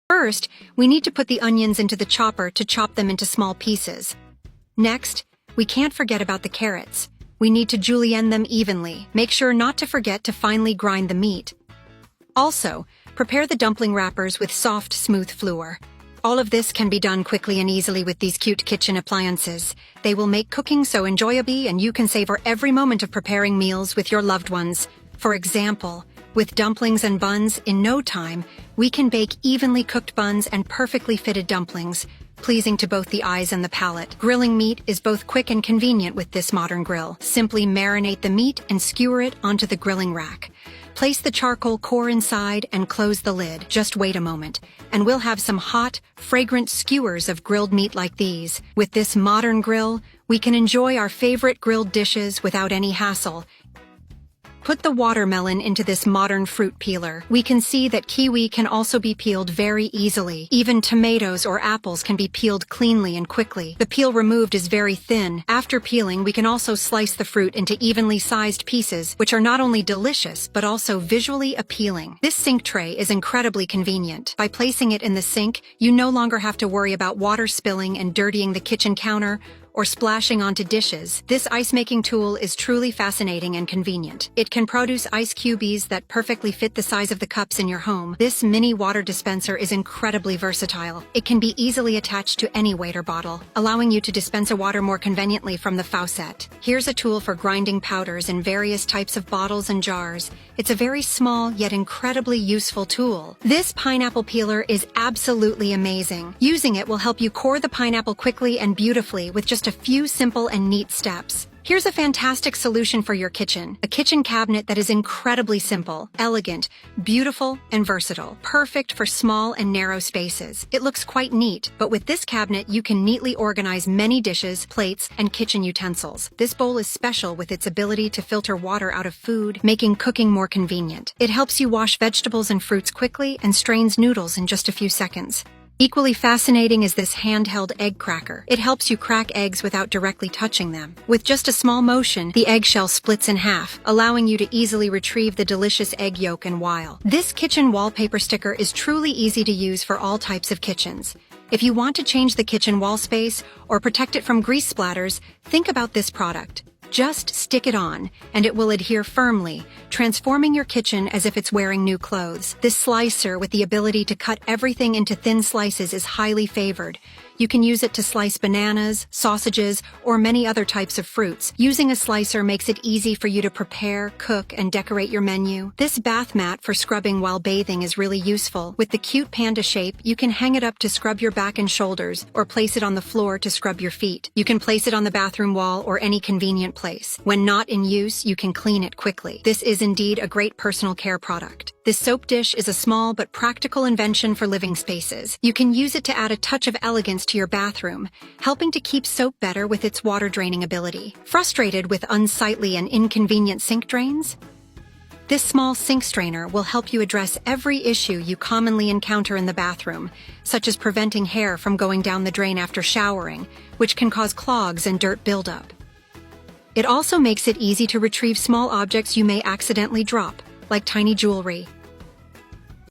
First, we need to put the onions into the chopper to chop them into small pieces. Next, we can't forget about the carrots. We need to julienne them evenly. Make sure not to forget to finely grind the meat. Also, prepare the dumpling wrappers with soft, smooth flour. All of this can be done quickly and easily with these cute kitchen appliances. They will make cooking so enjoyable, and you can savor every moment of preparing meals with your loved ones. For example, with dumplings and buns, in no time, we can bake evenly cooked buns and perfectly fitted dumplings, pleasing to both the eyes and the palate. Grilling meat is both quick and convenient with this modern grill. Simply marinate the meat and skewer it onto the grilling rack. Place the charcoal core inside and close the lid. Just wait a moment, and we'll have some hot, fragrant skewers of grilled meat like these. With this modern grill, we can enjoy our favorite grilled dishes without any hassle. Put the watermelon into this modern fruit peeler. We can see that kiwi can also be peeled very easily. Even tomatoes or apples can be peeled cleanly and quickly. The peel removed is very thin. After peeling, we can also slice the fruit into evenly sized pieces, which are not only delicious, but also visually appealing. This sink tray is incredibly convenient. By placing it in the sink, you no longer have to worry about water spilling and dirtying the kitchen counter, or splashing onto dishes. This ice-making tool is truly fascinating and convenient. It can produce ice cubies that perfectly fit the size of the cups in your home. This mini water dispenser is incredibly versatile. It can be easily attached to any water bottle, allowing you to dispense water more conveniently from the faucet. Here's a tool for grinding powders in various types of bottles and jars. It's a very small yet incredibly useful tool. This pineapple peeler is absolutely amazing. Using it will help you core the pineapple quickly and beautifully with just a few simple and neat steps. Here's a fantastic solution for your kitchen. A kitchen cabinet that is incredibly simple, elegant, beautiful, and versatile. Perfect for small and narrow spaces. It looks quite neat, but with this cabinet you can neatly organize many dishes, plates, and kitchen utensils. This bowl is special with its ability to filter water out of food, making cooking more convenient. It helps you wash vegetables and fruits quickly and strains noodles in just a few seconds. Equally fascinating is this handheld egg cracker. It helps you crack eggs without directly touching them. With just a small motion, the eggshell splits in half, allowing you to easily retrieve the delicious egg yolk and while. This kitchen wallpaper sticker is truly easy to use for all types of kitchens. If you want to change the kitchen wall space or protect it from grease splatters, think about this product. Just stick it on, and it will adhere firmly, transforming your kitchen as if it's wearing new clothes. This slicer with the ability to cut everything into thin slices is highly favored. You can use it to slice bananas, sausages, or many other types of fruits. Using a slicer makes it easy for you to prepare, cook, and decorate your menu. This bath mat for scrubbing while bathing is really useful. With the cute panda shape, you can hang it up to scrub your back and shoulders, or place it on the floor to scrub your feet. You can place it on the bathroom wall or any convenient place. When not in use, you can clean it quickly. This is indeed a great personal care product. This soap dish is a small but practical invention for living spaces. You can use it to add a touch of elegance to your bathroom, helping to keep soap better with its water-draining ability. Frustrated with unsightly and inconvenient sink drains? This small sink strainer will help you address every issue you commonly encounter in the bathroom, such as preventing hair from going down the drain after showering, which can cause clogs and dirt buildup. It also makes it easy to retrieve small objects you may accidentally drop, like tiny jewelry.